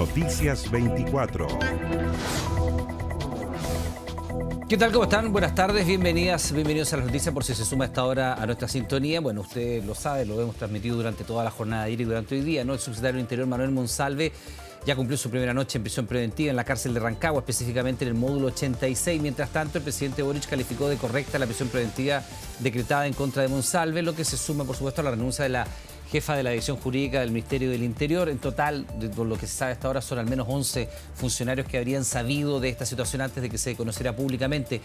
Noticias 24. ¿Qué tal? ¿Cómo están? Buenas tardes, bienvenidos a las noticias por si se suma a esta hora a nuestra sintonía. Bueno, usted lo sabe, lo hemos transmitido durante toda la jornada de ayer y durante hoy día, ¿no? El subsecretario del Interior, Manuel Monsalve, ya cumplió su primera noche en prisión preventiva en la cárcel de Rancagua, específicamente en el módulo 86. Mientras tanto, el presidente Boric calificó de correcta la prisión preventiva decretada en contra de Monsalve, lo que se suma, por supuesto, a la renuncia de la jefa de la Dirección Jurídica del Ministerio del Interior. En total, por lo que se sabe hasta ahora, son al menos 11 funcionarios que habrían sabido de esta situación antes de que se conociera públicamente.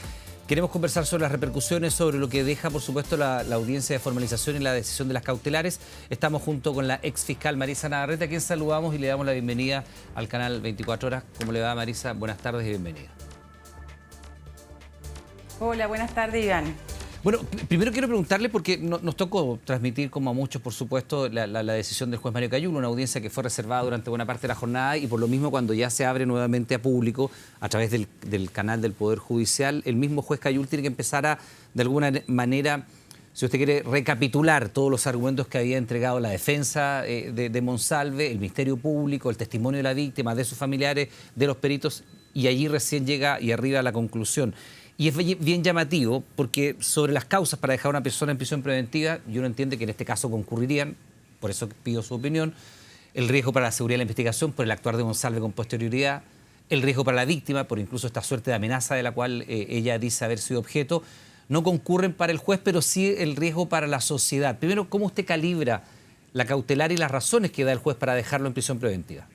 Queremos conversar sobre las repercusiones, sobre lo que deja, por supuesto, la audiencia de formalización y la decisión de las cautelares. Estamos junto con la ex fiscal Marisa Navarrete, a quien saludamos y le damos la bienvenida al canal 24 Horas. ¿Cómo le va, Marisa? Buenas tardes y bienvenida. Hola, buenas tardes, Iván. Bueno, primero quiero preguntarle, porque nos tocó transmitir, como a muchos, por supuesto, la decisión del juez Mario Cayulo, una audiencia que fue reservada durante buena parte de la jornada, y por lo mismo, cuando ya se abre nuevamente a público a través del canal del Poder Judicial, el mismo juez Cayulo tiene que empezar a, de alguna manera, si usted quiere, recapitular todos los argumentos que había entregado la defensa de Monsalve, el Ministerio Público, el testimonio de la víctima, de sus familiares, de los peritos, y allí recién llega y arriba a la conclusión. Y es bien llamativo porque sobre las causas para dejar a una persona en prisión preventiva, yo no entiendo que en este caso concurrirían, por eso pido su opinión, el riesgo para la seguridad de la investigación por el actuar de Monsalve con posterioridad, el riesgo para la víctima por incluso esta suerte de amenaza de la cual ella dice haber sido objeto, no concurren para el juez, pero sí el riesgo para la sociedad. Primero, ¿cómo usted calibra la cautelar y las razones que da el juez para dejarlo en prisión preventiva?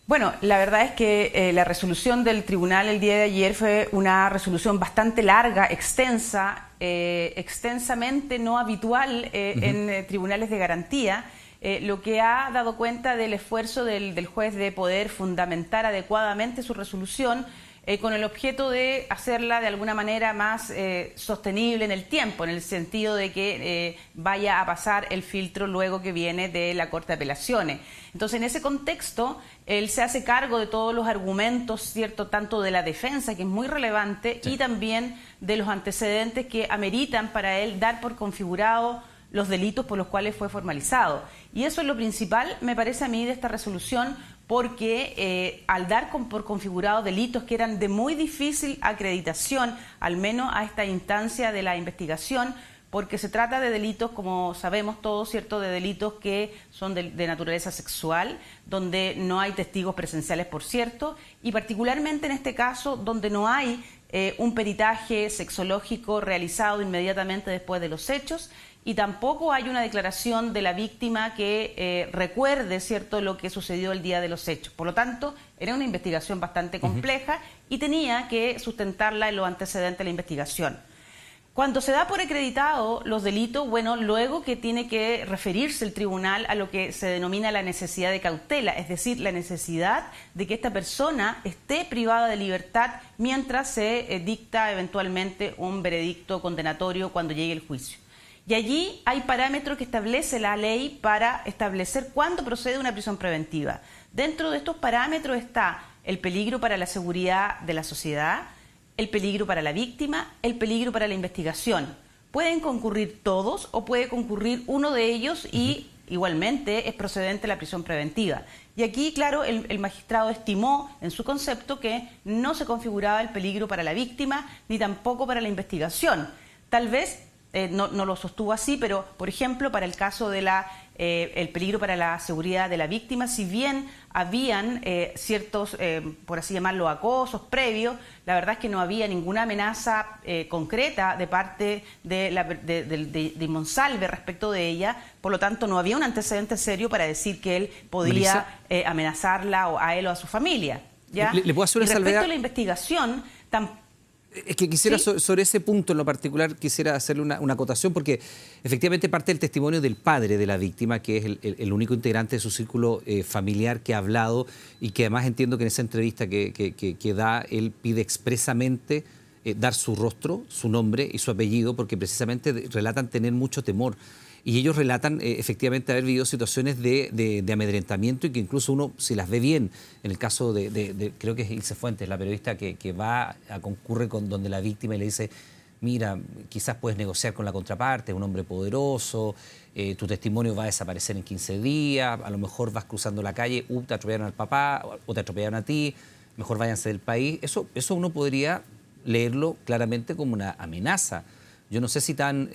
Bueno, la verdad es que la resolución del tribunal el día de ayer fue una resolución bastante larga, extensa, extensamente no habitual en tribunales de garantía, lo que ha dado cuenta del esfuerzo del juez de poder fundamentar adecuadamente su resolución con el objeto de hacerla de alguna manera más sostenible en el tiempo, en el sentido de que vaya a pasar el filtro luego que viene de la Corte de Apelaciones. Entonces, en ese contexto, él se hace cargo de todos los argumentos, ¿cierto?, tanto de la defensa, que es muy relevante, sí, y también de los antecedentes que ameritan para él dar por configurado los delitos por los cuales fue formalizado. Y eso es lo principal, me parece a mí, de esta resolución, porque al dar por configurado delitos que eran de muy difícil acreditación, al menos a esta instancia de la investigación, porque se trata de delitos, como sabemos todos, ¿cierto?, de delitos que son de naturaleza sexual, donde no hay testigos presenciales, por cierto, y particularmente en este caso, donde no hay un peritaje sexológico realizado inmediatamente después de los hechos, y tampoco hay una declaración de la víctima que recuerde, ¿cierto?, lo que sucedió el día de los hechos. Por lo tanto, era una investigación bastante compleja y tenía que sustentarla en los antecedentes de la investigación. Cuando se da por acreditado los delitos, bueno, luego que tiene que referirse el tribunal a lo que se denomina la necesidad de cautela, es decir, la necesidad de que esta persona esté privada de libertad mientras se dicta eventualmente un veredicto condenatorio cuando llegue el juicio. Y allí hay parámetros que establece la ley para establecer cuándo procede una prisión preventiva. Dentro de estos parámetros está el peligro para la seguridad de la sociedad, el peligro para la víctima, el peligro para la investigación. Pueden concurrir todos o puede concurrir uno de ellos y igualmente es procedente la prisión preventiva. Y aquí, claro, el magistrado estimó en su concepto que no se configuraba el peligro para la víctima ni tampoco para la investigación. Tal vez no lo sostuvo así, pero, por ejemplo, para el caso de el peligro para la seguridad de la víctima, si bien habían ciertos, por así llamarlo, acosos previos, la verdad es que no había ninguna amenaza concreta de parte de Monsalve respecto de ella, por lo tanto no había un antecedente serio para decir que él podía amenazarla o a él o a su familia, ¿ya? ¿Le puedo hacer una salvedad? Respecto a la investigación, Es que quisiera, ¿sí?, sobre ese punto en lo particular, quisiera hacerle una acotación, porque efectivamente parte del testimonio del padre de la víctima, que es el único integrante de su círculo familiar que ha hablado, y que además entiendo que en esa entrevista que da, él pide expresamente dar su rostro, su nombre y su apellido, porque precisamente relatan tener mucho temor. Y ellos relatan efectivamente haber vivido situaciones de amedrentamiento, y que incluso uno, si las ve bien, en el caso creo que es Ilse Fuentes, la periodista que va a concurre con donde la víctima y le dice: mira, quizás puedes negociar con la contraparte, un hombre poderoso, tu testimonio va a desaparecer en 15 días, a lo mejor vas cruzando la calle, te atropellaron al papá o te atropellaron a ti, mejor váyanse del país. Eso uno podría leerlo claramente como una amenaza. Yo no sé si tan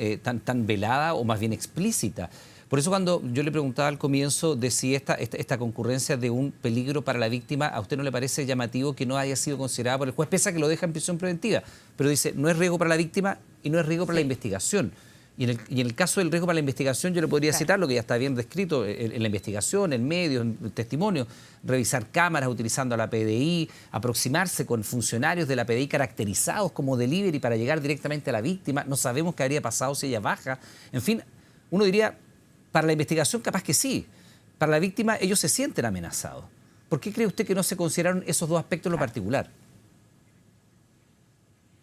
velada o más bien explícita. Por eso cuando yo le preguntaba al comienzo de si esta concurrencia de un peligro para la víctima, ¿a usted no le parece llamativo que no haya sido considerada por el juez, pese a que lo deja en prisión preventiva? Pero dice, no es riesgo para la víctima y no es riesgo para la investigación. Y en el caso del riesgo para la investigación, yo le podría citar lo que ya está bien descrito en la investigación, en medios, en testimonio, revisar cámaras utilizando a la PDI, aproximarse con funcionarios de la PDI caracterizados como delivery para llegar directamente a la víctima. No sabemos qué habría pasado si ella baja. En fin, uno diría, para la investigación capaz que sí. Para la víctima ellos se sienten amenazados. ¿Por qué cree usted que no se consideraron esos dos aspectos en lo particular?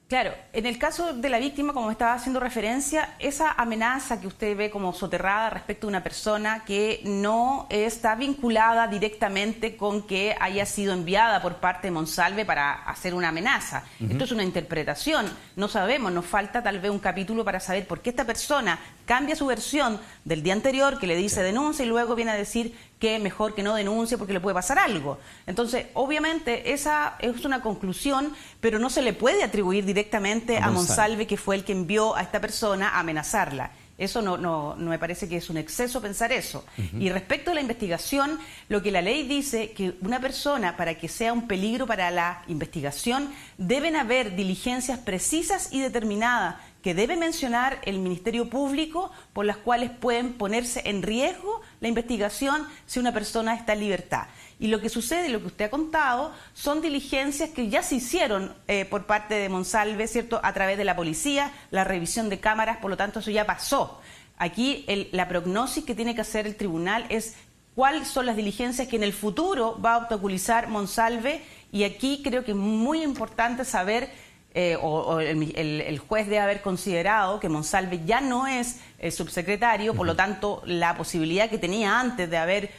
Claro, en el caso de la víctima, como estaba haciendo referencia, esa amenaza que usted ve como soterrada respecto a una persona que no está vinculada directamente con que haya sido enviada por parte de Monsalve para hacer una amenaza. Esto es una interpretación, no sabemos, nos falta tal vez un capítulo para saber por qué esta persona cambia su versión del día anterior, que le dice denuncia, y luego viene a decir que mejor que no denuncie porque le puede pasar algo. Entonces, obviamente, esa es una conclusión, pero no se le puede atribuir directamente a Monsalve, que fue el que envió a esta persona a amenazarla. Eso no me parece que es un exceso pensar eso. Y respecto a la investigación, lo que la ley dice, que una persona, para que sea un peligro para la investigación, deben haber diligencias precisas y determinadas que debe mencionar el Ministerio Público, por las cuales pueden ponerse en riesgo la investigación si una persona está en libertad. Y lo que sucede, lo que usted ha contado, son diligencias que ya se hicieron por parte de Monsalve, ¿cierto?, a través de la policía, la revisión de cámaras, por lo tanto eso ya pasó. Aquí la prognosis que tiene que hacer el tribunal es cuáles son las diligencias que en el futuro va a obstaculizar Monsalve, y aquí creo que es muy importante saber el juez debe haber considerado que Monsalve ya no es subsecretario, por lo tanto la posibilidad que tenía antes de haber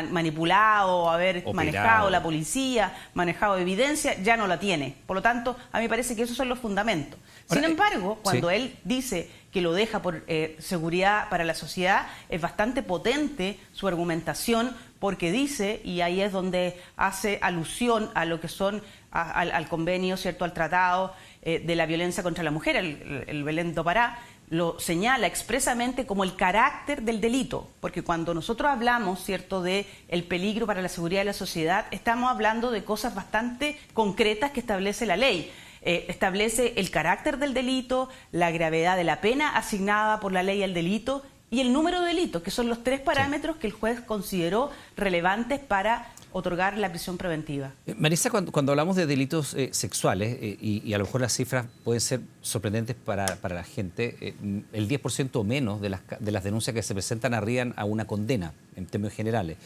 manipulado, haber manejado la policía, manejado evidencia, ya no la tiene. Por lo tanto, a mí me parece que esos son los fundamentos. Sin embargo, cuando él dice que lo deja por seguridad para la sociedad, es bastante potente su argumentación, porque dice, y ahí es donde hace alusión a lo que son al convenio, ¿cierto?, al tratado de la violencia contra la mujer, el Belén do Pará, lo señala expresamente como el carácter del delito, porque cuando nosotros hablamos, ¿cierto?, de el peligro para la seguridad de la sociedad, estamos hablando de cosas bastante concretas que establece la ley. Establece el carácter del delito, la gravedad de la pena asignada por la ley al delito y el número de delitos, que son los tres parámetros que el juez consideró relevantes para otorgar la prisión preventiva. Marisa, cuando hablamos de delitos sexuales, y a lo mejor las cifras pueden ser sorprendentes para la gente, el 10% o menos de las denuncias que se presentan arriban a una condena, en términos generales.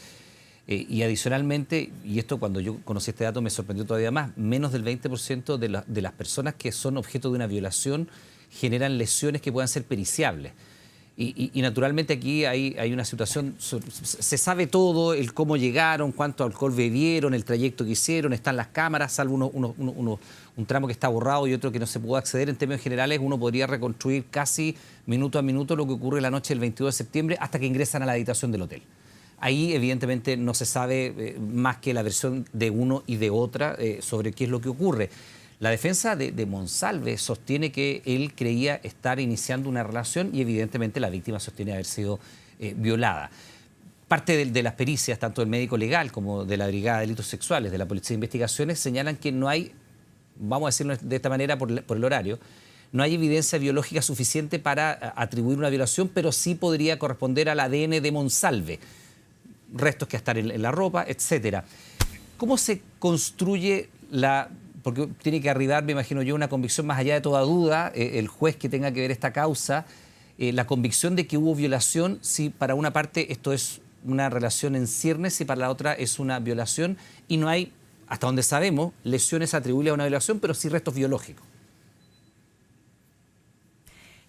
Y adicionalmente, y esto cuando yo conocí este dato me sorprendió todavía más, menos del 20% de las personas que son objeto de una violación generan lesiones que puedan ser periciables. Y naturalmente aquí hay una situación, se sabe todo, el cómo llegaron, cuánto alcohol bebieron, el trayecto que hicieron, están las cámaras, salvo un tramo que está borrado y otro que no se pudo acceder. En términos generales, uno podría reconstruir casi minuto a minuto lo que ocurre la noche del 22 de septiembre hasta que ingresan a la habitación del hotel. Ahí evidentemente no se sabe más que la versión de uno y de otra sobre qué es lo que ocurre. La defensa de Monsalve sostiene que él creía estar iniciando una relación y evidentemente la víctima sostiene haber sido violada. Parte de las pericias, tanto del médico legal como de la Brigada de Delitos Sexuales, de la Policía de Investigaciones, señalan que no hay, vamos a decirlo de esta manera por el horario, no hay evidencia biológica suficiente para atribuir una violación, pero sí podría corresponder al ADN de Monsalve, restos que están en la ropa, etcétera. ¿Cómo se construye porque tiene que arribar, me imagino yo, una convicción más allá de toda duda, el juez que tenga que ver esta causa, la convicción de que hubo violación, si para una parte esto es una relación en ciernes, si para la otra es una violación, y no hay, hasta donde sabemos, lesiones atribuibles a una violación, pero sí restos biológicos?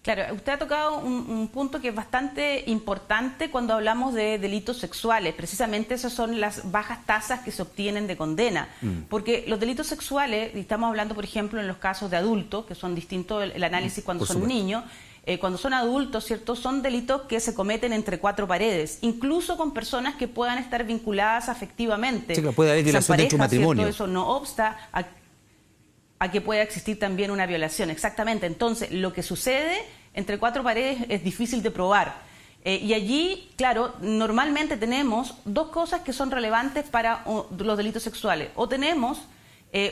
Claro, usted ha tocado un punto que es bastante importante cuando hablamos de delitos sexuales. Precisamente esas son las bajas tasas que se obtienen de condena. Porque los delitos sexuales, y estamos hablando, por ejemplo, en los casos de adultos, que son distintos el análisis cuando son niños, cuando son adultos, ¿cierto? Son delitos que se cometen entre cuatro paredes, incluso con personas que puedan estar vinculadas afectivamente. Sí, claro, puede haber violación dentro de un matrimonio. ¿Cierto? Eso no obsta a que pueda existir también una violación. Exactamente. Entonces, lo que sucede entre cuatro paredes es difícil de probar. Y allí, claro, normalmente tenemos dos cosas que son relevantes para los delitos sexuales. O tenemos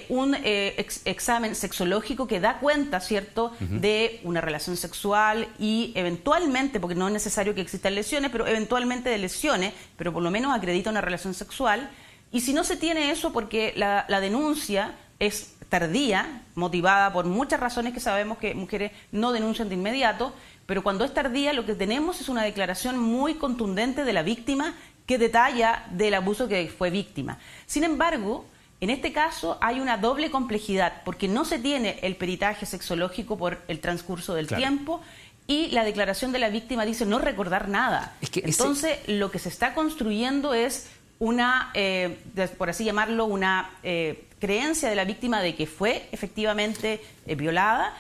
un examen sexológico que da cuenta, ¿cierto?, de una relación sexual y eventualmente, porque no es necesario que existan lesiones, pero eventualmente de lesiones, pero por lo menos acredita una relación sexual. Y si no se tiene eso porque la denuncia es tardía, motivada por muchas razones que sabemos que mujeres no denuncian de inmediato, pero cuando es tardía lo que tenemos es una declaración muy contundente de la víctima que detalla del abuso que fue víctima. Sin embargo, en este caso hay una doble complejidad, porque no se tiene el peritaje sexológico por el transcurso del tiempo y la declaración de la víctima dice no recordar nada. Entonces, lo que se está construyendo es una, por así llamarlo, una creencia de la víctima de que fue efectivamente violada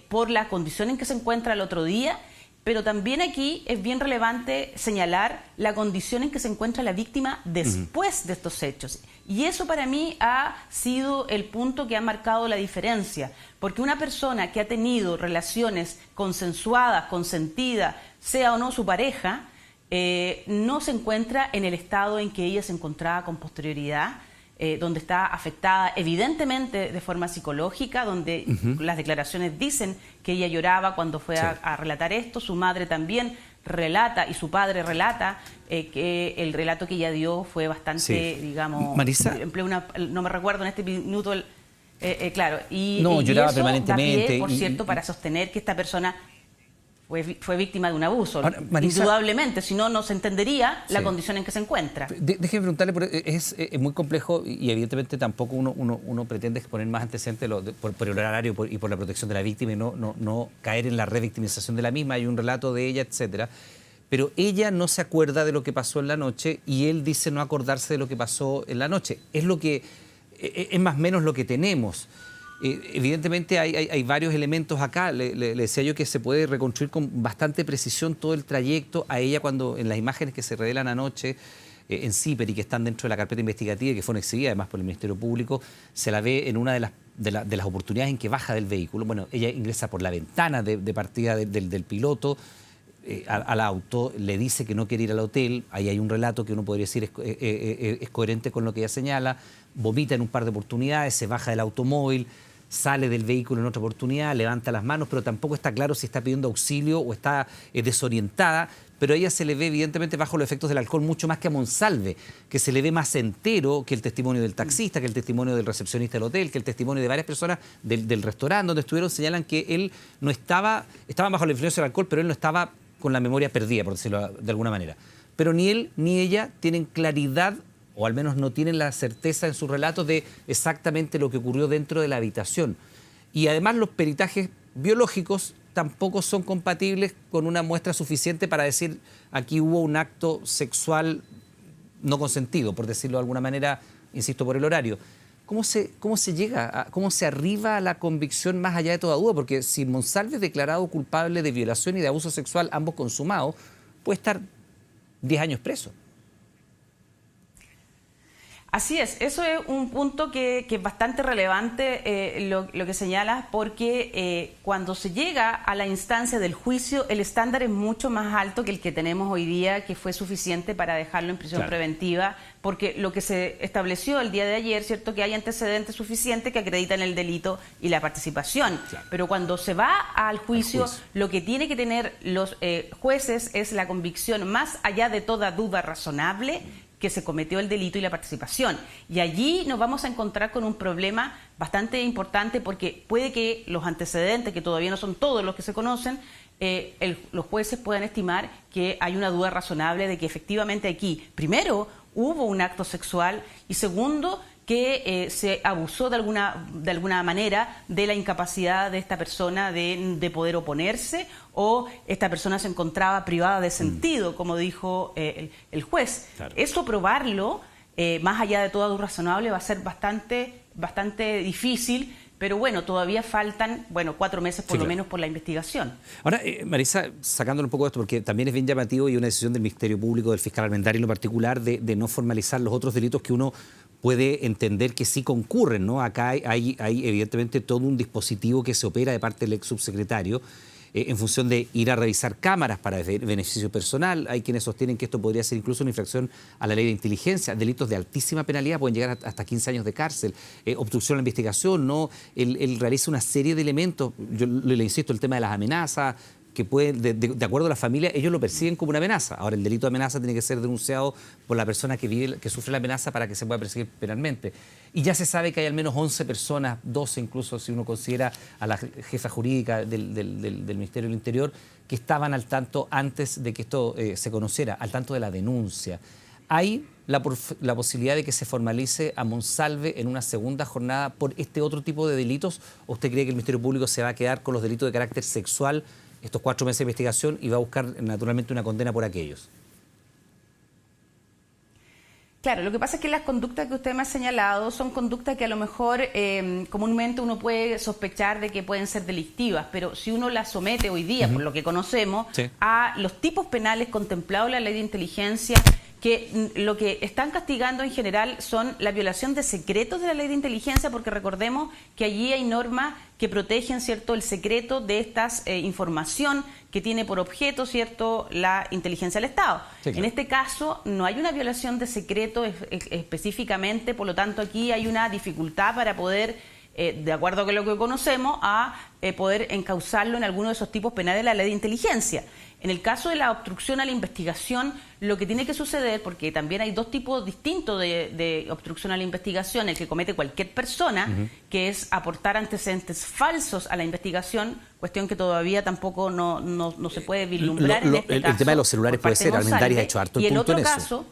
por la condición en que se encuentra el otro día, pero también aquí es bien relevante señalar la condición en que se encuentra la víctima después de estos hechos. Y eso para mí ha sido el punto que ha marcado la diferencia, porque una persona que ha tenido relaciones consensuadas, consentidas, sea o no su pareja, no se encuentra en el estado en que ella se encontraba con posterioridad, donde está afectada evidentemente de forma psicológica, donde las declaraciones dicen que ella lloraba cuando fue a relatar esto, su madre también relata y su padre relata que el relato que ella dio fue bastante, digamos, Marisa, no me recuerdo en este minuto, claro, y lloraba eso permanentemente. Da pie, por cierto, para sostener que esta persona fue víctima de un abuso. Ahora, Marisa, indudablemente, si no, no se entendería la condición en que se encuentra. Déjeme preguntarle, porque es muy complejo y evidentemente tampoco uno pretende exponer más antecedentes por el horario y por la protección de la víctima y no caer en la revictimización de la misma. Hay un relato de ella, etcétera. Pero ella no se acuerda de lo que pasó en la noche y él dice no acordarse de lo que pasó en la noche. Es más o menos lo que tenemos. Evidentemente hay varios elementos acá. Le decía yo que se puede reconstruir con bastante precisión todo el trayecto. A ella cuando en las imágenes que se revelan anoche en CIPER y que están dentro de la carpeta investigativa y que fueron exhibidas además por el Ministerio Público, se la ve en una de las oportunidades en que baja del vehículo. Bueno, ella ingresa por la ventana de partida del piloto al auto, le dice que no quiere ir al hotel. Ahí hay un relato que uno podría decir es coherente con lo que ella señala. Vomita en un par de oportunidades, se baja del automóvil, sale del vehículo en otra oportunidad, levanta las manos, pero tampoco está claro si está pidiendo auxilio o está desorientada. Pero a ella se le ve evidentemente bajo los efectos del alcohol mucho más que a Monsalve, que se le ve más entero que el testimonio del taxista, que el testimonio del recepcionista del hotel, que el testimonio de varias personas del restaurante donde estuvieron, señalan que él no estaba bajo la influencia del alcohol, pero él no estaba con la memoria perdida, por decirlo de alguna manera. Pero ni él ni ella tienen claridad, o al menos no tienen la certeza en sus relatos de exactamente lo que ocurrió dentro de la habitación. Y además los peritajes biológicos tampoco son compatibles con una muestra suficiente para decir aquí hubo un acto sexual no consentido, por decirlo de alguna manera, insisto, por el horario. ¿Cómo se llega, cómo se arriba a la convicción más allá de toda duda? Porque si Monsalve es declarado culpable de violación y de abuso sexual, ambos consumados, puede estar 10 años preso. Así es, eso es un punto que es bastante relevante lo que señalas, porque cuando se llega a la instancia del juicio, el estándar es mucho más alto que el que tenemos hoy día, que fue suficiente para dejarlo en prisión preventiva, porque lo que se estableció el día de ayer, cierto, que hay antecedentes suficientes que acreditan el delito y la participación. Pero cuando se va al juicio, lo que tiene que tener los jueces es la convicción más allá de toda duda razonable que se cometió el delito y la participación. Y allí nos vamos a encontrar con un problema bastante importante, porque puede que los antecedentes, que todavía no son todos los que se conocen, los jueces puedan estimar que hay una duda razonable de que efectivamente aquí, primero, hubo un acto sexual y segundo, que se abusó de alguna manera de la incapacidad de esta persona de poder oponerse, o esta persona se encontraba privada de sentido, como dijo el juez. Claro. Eso probarlo, más allá de toda duda razonable, va a ser bastante difícil. Pero bueno, todavía faltan 4 meses por lo menos por la investigación. Ahora, Marisa, sacándole un poco de esto, porque también es bien llamativo y una decisión del Ministerio Público, del fiscal Armendáriz en lo particular, de no formalizar los otros delitos que uno puede entender que sí concurren, ¿no? Acá hay evidentemente todo un dispositivo que se opera de parte del ex subsecretario en función de ir a revisar cámaras para beneficio personal. Hay quienes sostienen que esto podría ser incluso una infracción a la ley de inteligencia. Delitos de altísima penalidad pueden llegar hasta 15 años de cárcel. Obstrucción a la investigación, ¿no? Él realiza una serie de elementos. Yo le insisto, el tema de las amenazas, que pueden, de acuerdo a la familia, ellos lo perciben como una amenaza. Ahora, el delito de amenaza tiene que ser denunciado por la persona que sufre la amenaza para que se pueda perseguir penalmente. Y ya se sabe que hay al menos 11 personas, 12 incluso, si uno considera a la jefa jurídica del Ministerio del Interior, que estaban al tanto antes de que esto se conociera, al tanto de la denuncia. ¿Hay la posibilidad de que se formalice a Monsalve en una segunda jornada por este otro tipo de delitos? ¿O usted cree que el Ministerio Público se va a quedar con los delitos de carácter sexual estos 4 meses de investigación y va a buscar naturalmente una condena por aquellos? Claro, lo que pasa es que las conductas que usted me ha señalado son conductas que a lo mejor comúnmente uno puede sospechar de que pueden ser delictivas, pero si uno las somete hoy día, por lo que conocemos, a los tipos penales contemplados en la ley de inteligencia, que lo que están castigando en general son la violación de secretos de la ley de inteligencia, porque recordemos que allí hay normas que protegen, ¿cierto?, el secreto de estas información que tiene por objeto, ¿cierto?, la inteligencia del Estado. Sí, claro. En este caso no hay una violación de secreto específicamente, por lo tanto aquí hay una dificultad para poder, de acuerdo con lo que conocemos, poder encauzarlo en alguno de esos tipos penales de la ley de inteligencia. En el caso de la obstrucción a la investigación, lo que tiene que suceder, porque también hay 2 tipos distintos de obstrucción a la investigación, el que comete cualquier persona, que es aportar antecedentes falsos a la investigación, cuestión que todavía tampoco no se puede vislumbrar en este caso. El tema de los celulares puede ser, Armendáriz ha hecho harto el punto en eso.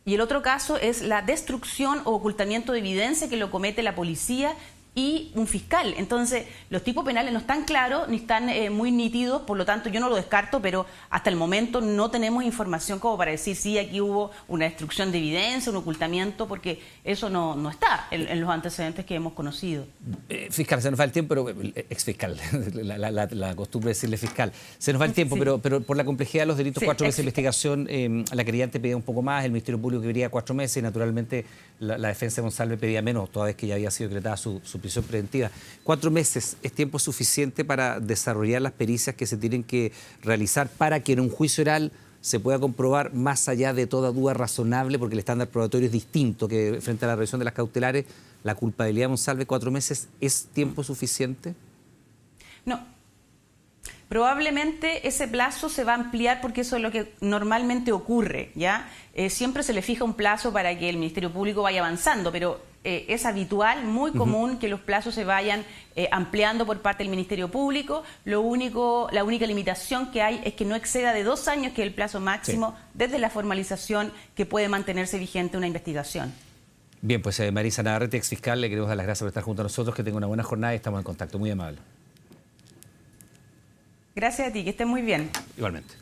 Y el otro caso es la destrucción o ocultamiento de evidencia, que lo comete la policía y un fiscal. Entonces, los tipos penales no están claros ni están muy nítidos, por lo tanto yo no lo descarto, pero hasta el momento no tenemos información como para decir si aquí hubo una destrucción de evidencia, un ocultamiento, porque eso no está en los antecedentes que hemos conocido. Fiscal, se nos va el tiempo, pero exfiscal, la costumbre de decirle fiscal. Se nos va el tiempo, sí. pero por la complejidad de los delitos, 4 meses de investigación, la querellante pedía un poco más, el Ministerio Público quería 4 meses y naturalmente la defensa de Monsalve pedía menos, toda vez que ya había sido decretada su prisión preventiva. 4 meses es tiempo suficiente para desarrollar las pericias que se tienen que realizar para que en un juicio oral se pueda comprobar, más allá de toda duda razonable, porque el estándar probatorio es distinto que frente a la revisión de las cautelares, la culpabilidad de Monsalve. 4 meses es tiempo suficiente. No. Probablemente ese plazo se va a ampliar porque eso es lo que normalmente ocurre, ¿ya? Siempre se le fija un plazo para que el Ministerio Público vaya avanzando, pero es habitual, muy común, que los plazos se vayan ampliando por parte del Ministerio Público. La única limitación que hay es que no exceda de 2 años, que es el plazo máximo desde la formalización que puede mantenerse vigente una investigación. Bien, pues Marisa Navarrete, exfiscal, le queremos dar las gracias por estar junto a nosotros, que tenga una buena jornada y estamos en contacto. Muy amable. Gracias a ti, que estés muy bien. Igualmente.